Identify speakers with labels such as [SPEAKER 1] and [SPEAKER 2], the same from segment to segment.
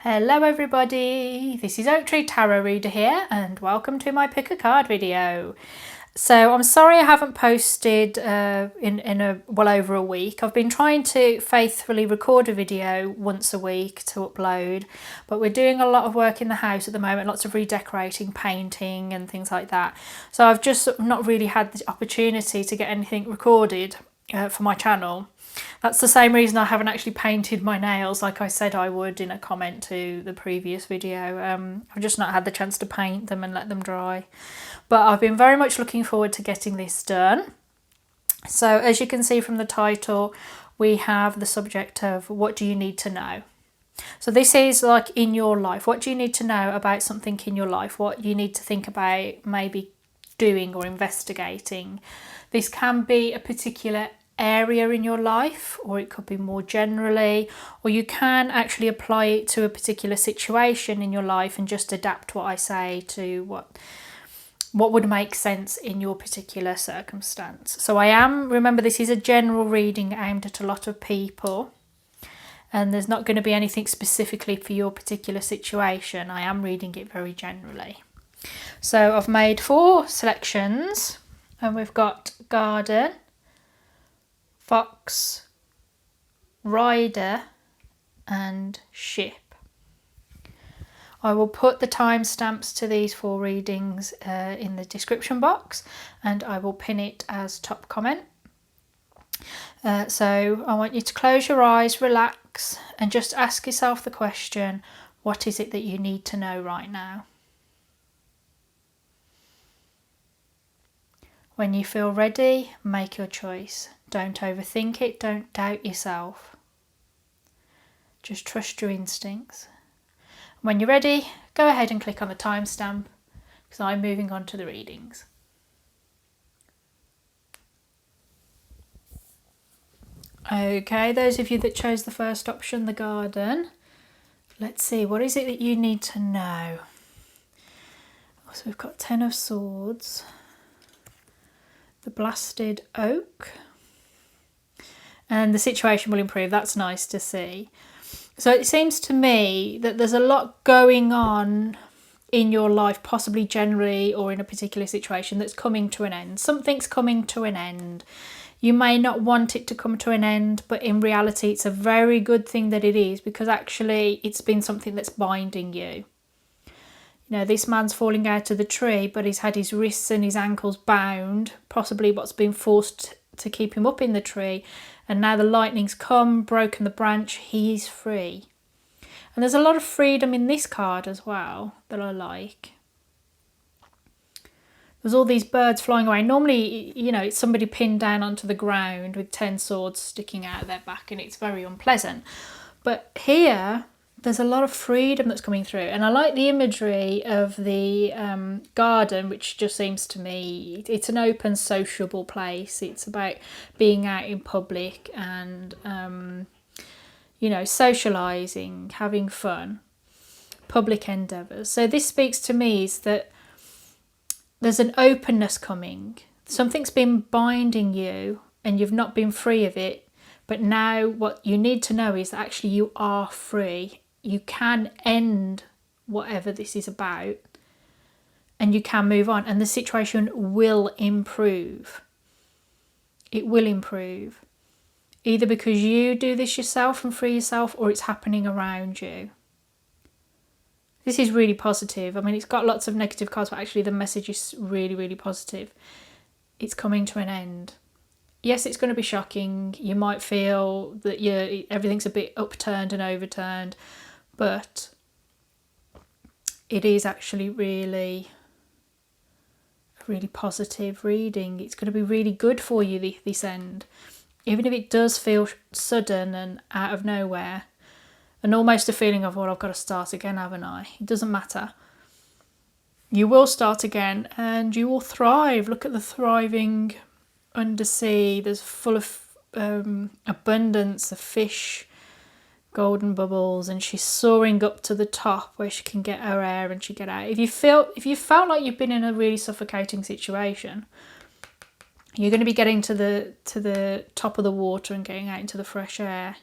[SPEAKER 1] Hello everybody, this is Oak Tree Tarot Reader here and welcome to my pick a card video. So I'm sorry I haven't posted well over a week. I've been trying to faithfully record a video once a week to upload, but we're doing a lot of work in the house at the moment, lots of redecorating, painting and things like that. So I've just not really had the opportunity to get anything recorded for my channel. That's the same reason I haven't actually painted my nails like I said I would in a comment to the previous video. I've just not had the chance to paint them and let them dry. But I've been very much looking forward to getting this done. So as you can see from the title, we have the subject of what do you need to know? So this is like in your life. What do you need to know about something in your life? What you need to think about maybe doing or investigating. This can be a particular area in your life, or it could be more generally, or you can actually apply it to a particular situation in your life and just adapt what I say to what would make sense in your particular circumstance. So remember, this is a general reading aimed at a lot of people, and there's not going to be anything specifically for your particular situation. I am reading it very generally. So I've made 4 selections, and we've got garden, fox, rider and ship. I will put the timestamps to these 4 readings in the description box, and I will pin it as top comment. So I want you to close your eyes, relax and just ask yourself the question, what is it that you need to know right now? When you feel ready, make your choice. Don't overthink it, don't doubt yourself. Just trust your instincts. When you're ready, go ahead and click on the timestamp because I'm moving on to the readings. Okay, those of you that chose the first option, the garden, let's see, what is it that you need to know? So we've got 10 of Swords, the blasted oak, and the situation will improve. That's nice to see. So it seems to me that there's a lot going on in your life, possibly generally or in a particular situation, that's coming to an end. Something's coming to an end. You may not want it to come to an end, but in reality it's a very good thing that it is, because actually it's been something that's binding you. You know, this man's falling out of the tree, but he's had his wrists and his ankles bound, possibly what's been forced to keep him up in the tree, and now the lightning's come, broken the branch, he's free. And there's a lot of freedom in this card as well that I like. There's all these birds flying away. Normally, you know, it's somebody pinned down onto the ground with 10 swords sticking out of their back, and it's very unpleasant. But here, there's a lot of freedom that's coming through, and I like the imagery of the garden, which just seems to me it's an open, sociable place. It's about being out in public and you know, socializing, having fun, public endeavors. So this speaks to me is that there's an openness coming. Something's been binding you and you've not been free of it, but now what you need to know is that actually you are free. You can end whatever this is about and you can move on, and the situation will improve. It will improve. Either because you do this yourself and free yourself, or it's happening around you. This is really positive. I mean, it's got lots of negative cards, but actually the message is really, really positive. It's coming to an end. Yes, it's going to be shocking. You might feel that everything's a bit upturned and overturned, but it is actually really a really positive reading. It's going to be really good for you, this end. Even if it does feel sudden and out of nowhere, and almost a feeling of, well, I've got to start again, haven't I? It doesn't matter. You will start again and you will thrive. Look at the thriving undersea. There's full of abundance of fish, golden bubbles, and she's soaring up to the top where she can get her air and she get out. If you felt like you've been in a really suffocating situation, you're going to be getting to the top of the water and getting out into the fresh air.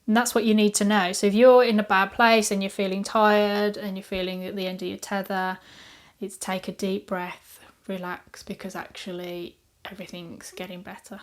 [SPEAKER 1] And that's what you need to know. So if you're in a bad place and you're feeling tired and you're feeling at the end of your tether, it's take a deep breath, relax, because actually everything's getting better.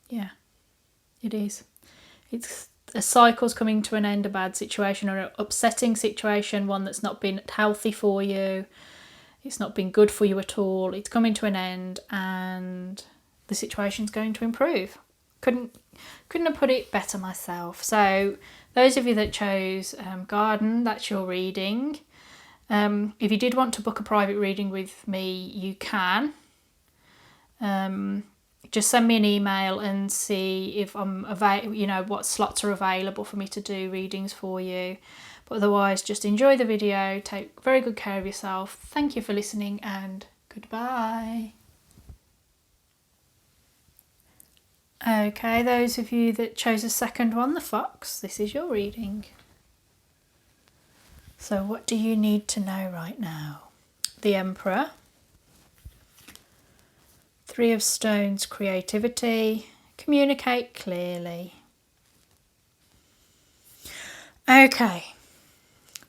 [SPEAKER 1] Yeah, it is. It's a cycle's coming to an end, a bad situation or an upsetting situation, one that's not been healthy for you. It's not been good for you at all. It's coming to an end and the situation's going to improve. Couldn't have put it better myself. So those of you that chose garden, that's your reading. If you did want to book a private reading with me, you can. Just send me an email and see if I'm what slots are available for me to do readings for you. But otherwise, just enjoy the video, take very good care of yourself. Thank you for listening and goodbye. Okay, those of you that chose the second one, the fox, this is your reading. So what do you need to know right now? The Emperor. Three of Stones, creativity. Communicate clearly. Okay.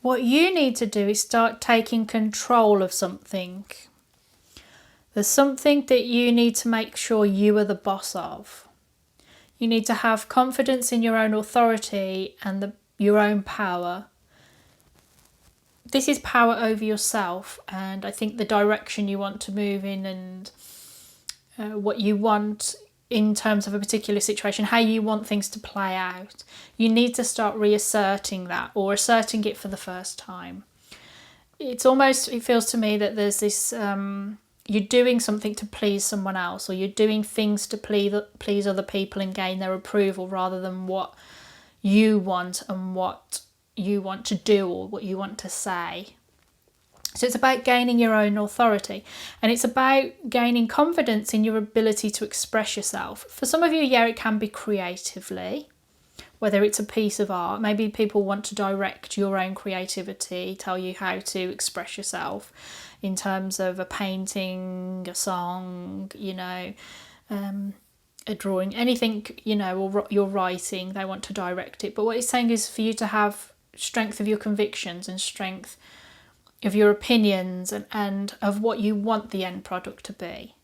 [SPEAKER 1] What you need to do is start taking control of something. There's something that you need to make sure you are the boss of. You need to have confidence in your own authority and your own power. This is power over yourself, and I think the direction you want to move in and what you want in terms of a particular situation, how you want things to play out. You need to start reasserting that or asserting it for the first time. It feels to me that there's this, you're doing something to please someone else, or you're doing things to please other people and gain their approval rather than what you want and what you want to do or what you want to say. So it's about gaining your own authority, and it's about gaining confidence in your ability to express yourself. For some of you, yeah, it can be creatively, whether it's a piece of art. Maybe people want to direct your own creativity, tell you how to express yourself in terms of a painting, a song, a drawing, anything, or your writing. They want to direct it. But what it's saying is for you to have strength of your convictions and strength of your opinions and of what you want the end product to be.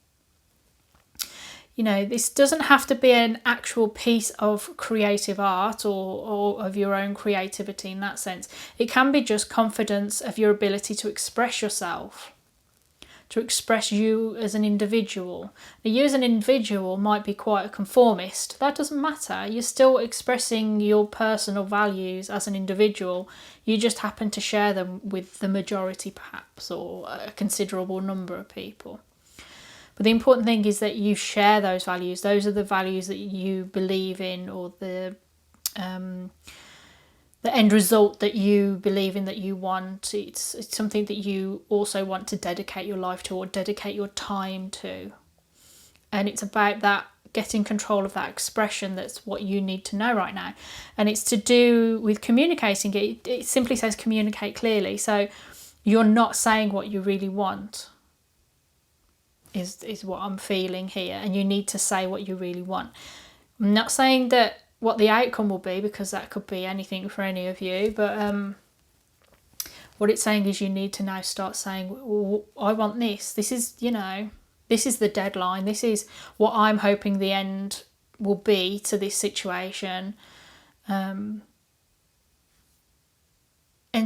[SPEAKER 1] This doesn't have to be an actual piece of creative art or of your own creativity in that sense. It can be just confidence of your ability to express yourself, to express you as an individual. Now, you as an individual might be quite a conformist. That doesn't matter. You're still expressing your personal values as an individual. You just happen to share them with the majority, perhaps, or a considerable number of people. But the important thing is that you share those values. Those are the values that you believe in, or the end result that you believe in, that you want. It's something that you also want to dedicate your life to or dedicate your time to. And it's about that, getting control of that expression. That's what you need to know right now. And it's to do with communicating it. It simply says communicate clearly. So you're not saying what you really want is what I'm feeling here. And you need to say what you really want. I'm not saying that what the outcome will be, because that could be anything for any of you, but what it's saying is you need to now start saying, well, I want this. This is, this is the deadline. This is what I'm hoping the end will be to this situation. And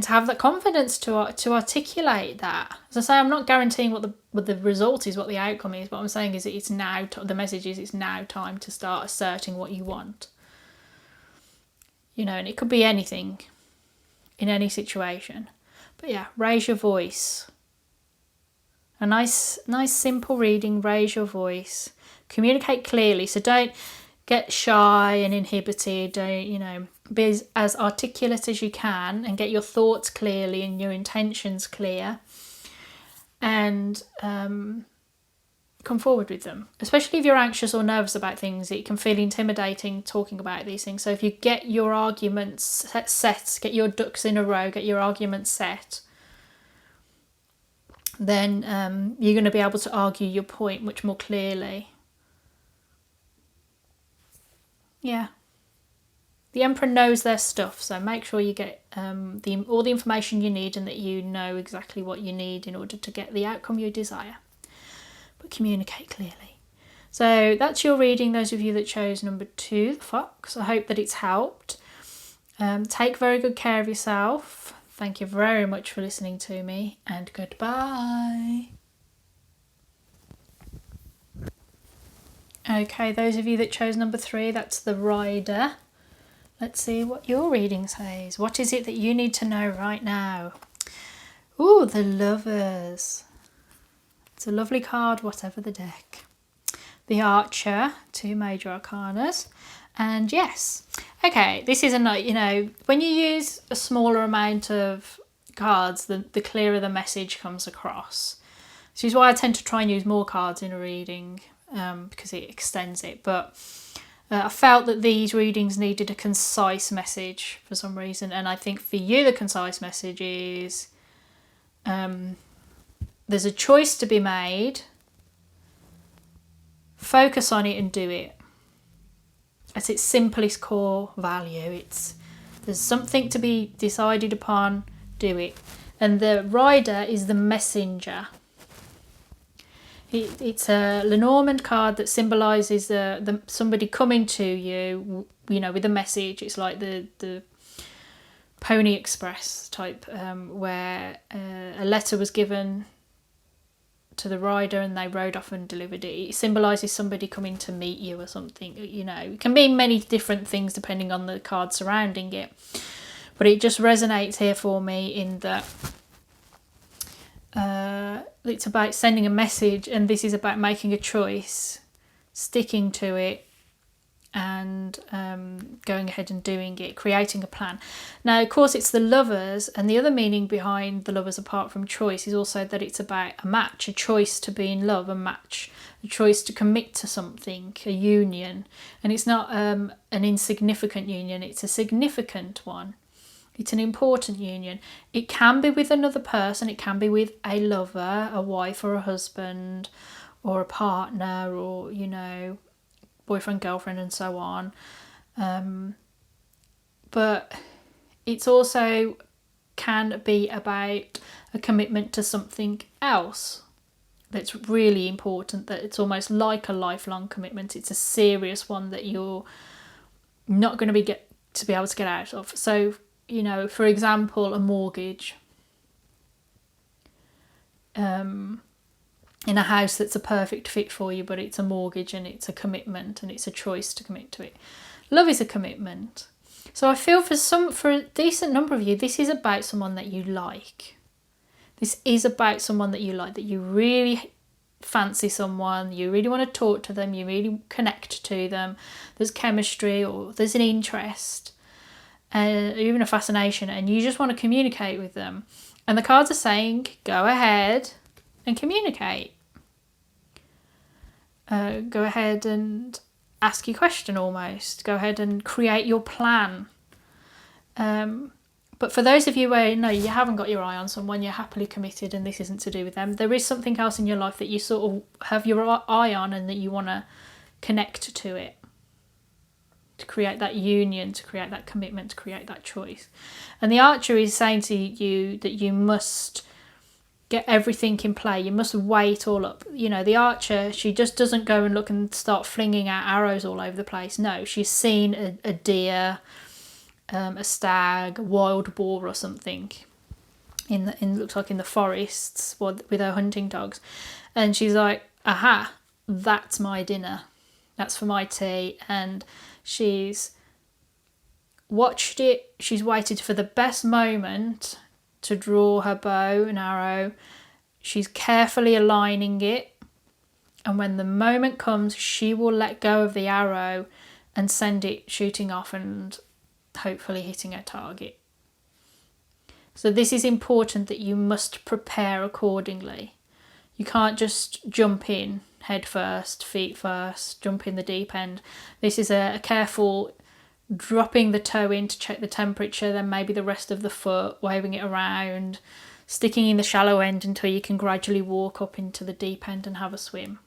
[SPEAKER 1] to have that confidence to articulate that. As I say, I'm not guaranteeing what the result is, what the outcome is, but what I'm saying is that it's now, the message is it's now time to start asserting what you want. And it could be anything in any situation. But yeah, raise your voice. A nice simple reading, raise your voice. Communicate clearly. So don't get shy and inhibited. Don't, be as articulate as you can and get your thoughts clearly and your intentions clear. And come forward with them, especially if you're anxious or nervous about things. It can feel intimidating talking about these things. So if you get your arguments set, get your ducks in a row, get your arguments set, then you're going to be able to argue your point much more clearly. Yeah. The Emperor knows their stuff, so make sure you get all the information you need and that you know exactly what you need in order to get the outcome you desire. But communicate clearly. So that's your reading, those of you that chose number 2, the Fox. I hope that it's helped. Take very good care of yourself. Thank you very much for listening to me, and goodbye. Okay, those of you that chose number 3, that's the Rider. Let's see what your reading says. What is it that you need to know right now? Ooh, the Lovers. It's a lovely card, whatever the deck. The Archer, 2 major arcanas. And yes. Okay, this is when you use a smaller amount of cards, the clearer the message comes across. This is why I tend to try and use more cards in a reading, because it extends it. But I felt that these readings needed a concise message for some reason, and I think for you the concise message is there's a choice to be made. Focus on it and do it. At its simplest core value, there's something to be decided upon, do it. And the Rider is the messenger. It's a Lenormand card that symbolises somebody coming to you, with a message. It's like the Pony Express type, where a letter was given to the rider and they rode off and delivered it. It symbolises somebody coming to meet you or something. It can mean many different things depending on the card surrounding it. But it just resonates here for me in that it's about sending a message, and this is about making a choice, sticking to it, and going ahead and doing it, creating a plan. Now, of course, it's the Lovers, and the other meaning behind the Lovers, apart from choice, is also that it's about a match, a choice to be in love, a match, a choice to commit to something, a union. And it's not an insignificant union, it's a significant one. It's an important union. It can be with another person, it can be with a lover, a wife or a husband, or a partner, or, boyfriend, girlfriend, and so on. But it's also can be about a commitment to something else that's really important, that it's almost like a lifelong commitment. It's a serious one that you're not going to be able to get out of. So, for example, a mortgage. In a house that's a perfect fit for you, but it's a mortgage and it's a commitment and it's a choice to commit to it. Love is a commitment. So I feel for a decent number of you, this is about someone that you like. This is about someone that you like, that you really fancy someone, you really want to talk to them, you really connect to them. There's chemistry, or there's an interest, even a fascination, and you just want to communicate with them. And the cards are saying, go ahead and communicate. Go ahead and ask your question almost. Go ahead and create your plan. But for those of you where you haven't got your eye on someone, you're happily committed and this isn't to do with them, there is something else in your life that you sort of have your eye on and that you want to connect to it. To create that union, to create that commitment, to create that choice. And the Archer is saying to you that you must get everything in play. You must weigh it all up. The Archer, she just doesn't go and look and start flinging out arrows all over the place. No, she's seen a deer, a stag, a wild boar or something looks like in the forests with her hunting dogs. And she's like, aha, that's my dinner. That's for my tea. And she's watched it. She's waited for the best moment to draw her bow and arrow. She's carefully aligning it, and when the moment comes, she will let go of the arrow and send it shooting off and hopefully hitting her target. So this is important, that you must prepare accordingly. You can't just jump in head first, feet first, jump in the deep end. This is a careful dropping the toe in to check the temperature, then maybe the rest of the foot, waving it around, sticking in the shallow end until you can gradually walk up into the deep end and have a swim.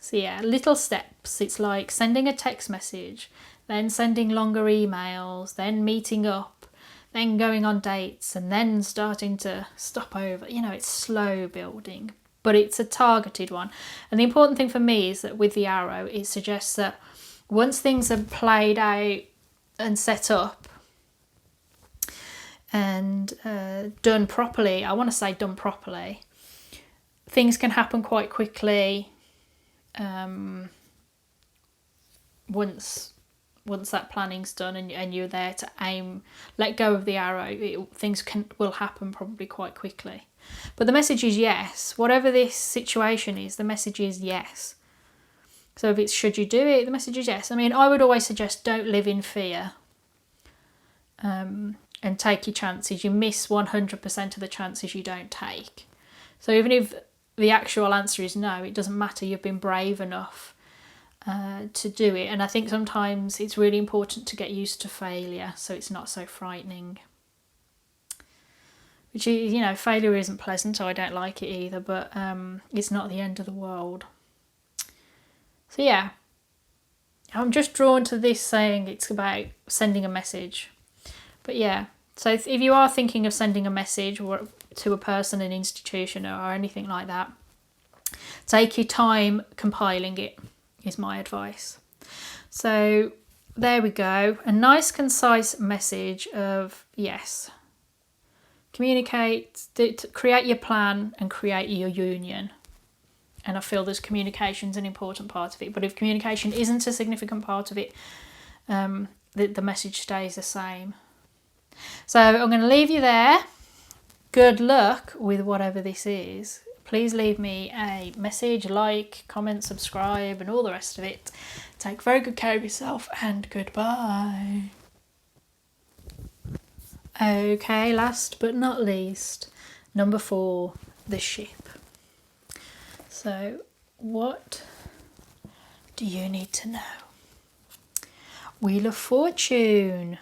[SPEAKER 1] So yeah, little steps. It's like sending a text message, then sending longer emails, then meeting up, then going on dates, and then starting to stop over. You know, it's slow building, but it's a targeted one. And the important thing for me is that with the arrow, it suggests that once things are played out and set up and done properly, I want to say done properly, things can happen quite quickly. Once that planning's done and you're there to aim, let go of the arrow, things will happen probably quite quickly. But the message is yes. Whatever this situation is, the message is yes. So if it's should you do it, the message is yes. I mean, I would always suggest don't live in fear, and take your chances. You miss 100% of the chances you don't take. So even if the actual answer is no, it doesn't matter. You've been brave enough to do it. And I think sometimes it's really important to get used to failure so it's not so frightening. Which, you know, failure isn't pleasant, so I don't like it either, but it's not the end of the world. So yeah, I'm just drawn to this saying it's about sending a message. But yeah, so if you are thinking of sending a message to a person, an institution, or anything like that, take your time compiling it, is my advice. So there we go. A nice, concise message of yes. Communicate, create your plan and create your union. And I feel there's communication's an important part of it. But if communication isn't a significant part of it, the message stays the same. So I'm going to leave you there. Good luck with whatever this is. Please leave me a message, like, comment, subscribe, and all the rest of it. Take very good care of yourself, and goodbye. Okay, last but not least, number 4, the ship. So, what do you need to know? Wheel of Fortune.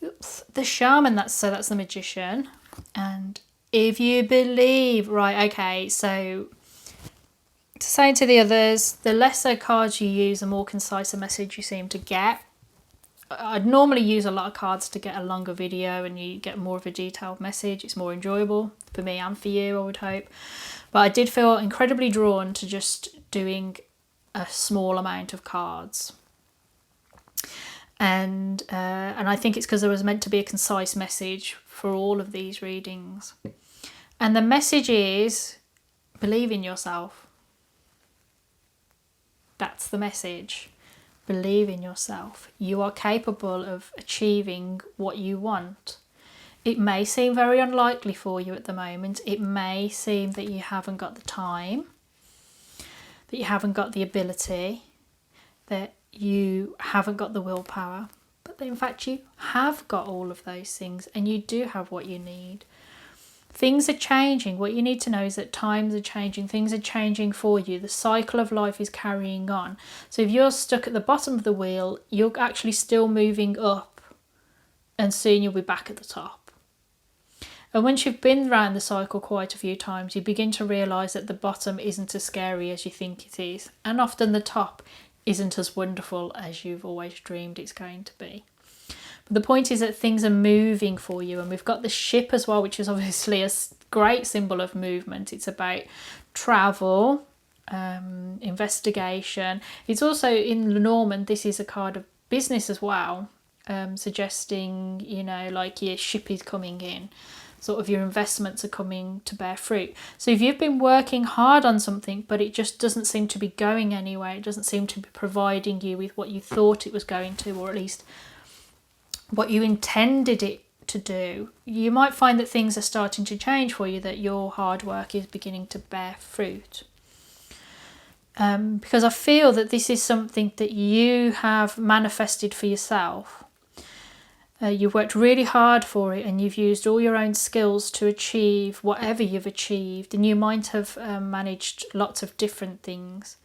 [SPEAKER 1] Oops, the shaman, that's the magician. And if you believe, right, okay, so to say to the others, the lesser cards you use, the more concise a message you seem to get. I'd normally use a lot of cards to get a longer video and you get more of a detailed message. It's more enjoyable for me and for you, I would hope. But I did feel incredibly drawn to just doing a small amount of cards. And I think it's because there was meant to be a concise message for all of these readings. And the message is, believe in yourself. That's the message. Believe in yourself. You are capable of achieving what you want. It may seem very unlikely for you at the moment. It may seem that you haven't got the time, that you haven't got the ability, that you haven't got the willpower. But in fact, you have got all of those things and you do have what you need. Things are changing. What you need to know is that times are changing. Things are changing for you. The cycle of life is carrying on. So if you're stuck at the bottom of the wheel, you're actually still moving up and soon you'll be back at the top. And once you've been around the cycle quite a few times, you begin to realise that the bottom isn't as scary as you think it is. And often the top isn't as wonderful as you've always dreamed it's going to be. But the point is that things are moving for you, and we've got the ship as well, which is obviously a great symbol of movement. It's about travel, investigation. It's also, in Lenormand, this is a card of business as well, suggesting, you know, like your ship is coming in, sort of your investments are coming to bear fruit. So if you've been working hard on something, but it just doesn't seem to be going anywhere, it doesn't seem to be providing you with what you thought it was going to, or at least what you intended it to do, you might find that things are starting to change for you, that your hard work is beginning to bear fruit. Because I feel that this is something that you have manifested for yourself. You've worked really hard for it and you've used all your own skills to achieve whatever you've achieved, and you might have managed lots of different things.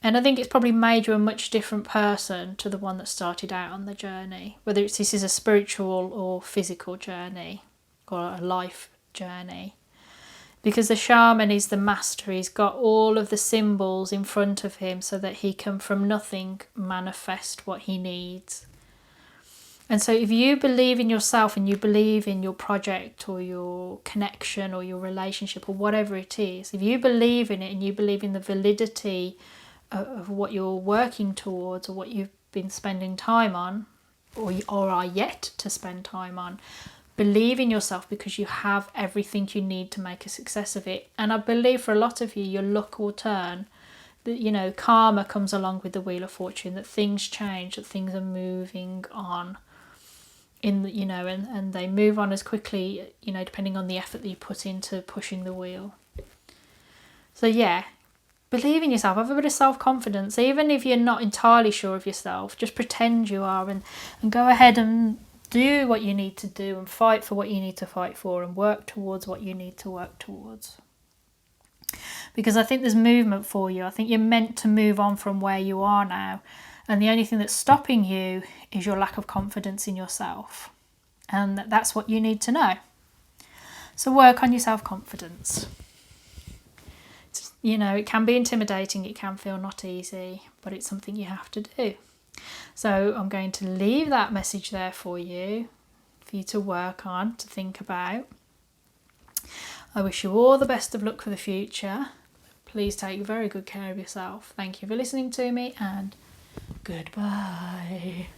[SPEAKER 1] And I think it's probably made you a much different person to the one that started out on the journey, whether this is a spiritual or physical journey or a life journey. Because the shaman is the master. He's got all of the symbols in front of him so that he can from nothing manifest what he needs. And so if you believe in yourself and you believe in your project or your connection or your relationship or whatever it is, if you believe in it and you believe in the validity of what you're working towards or what you've been spending time on or are yet to spend time on, believe in yourself, because you have everything you need to make a success of it. And I believe for a lot of you, your luck will turn. That, karma comes along with the Wheel of Fortune, that things change, that things are moving on. And they move on as quickly, depending on the effort that you put into pushing the wheel. So yeah, believe in yourself, have a bit of self-confidence. Even if you're not entirely sure of yourself, just pretend you are and go ahead and do what you need to do and fight for what you need to fight for and work towards what you need to work towards. Because I think there's movement for you. I think you're meant to move on from where you are now. And the only thing that's stopping you is your lack of confidence in yourself. And that's what you need to know. So work on your self-confidence. It can be intimidating, it can feel not easy, but it's something you have to do. So I'm going to leave that message there for you to work on, to think about. I wish you all the best of luck for the future. Please take very good care of yourself. Thank you for listening to me, and goodbye.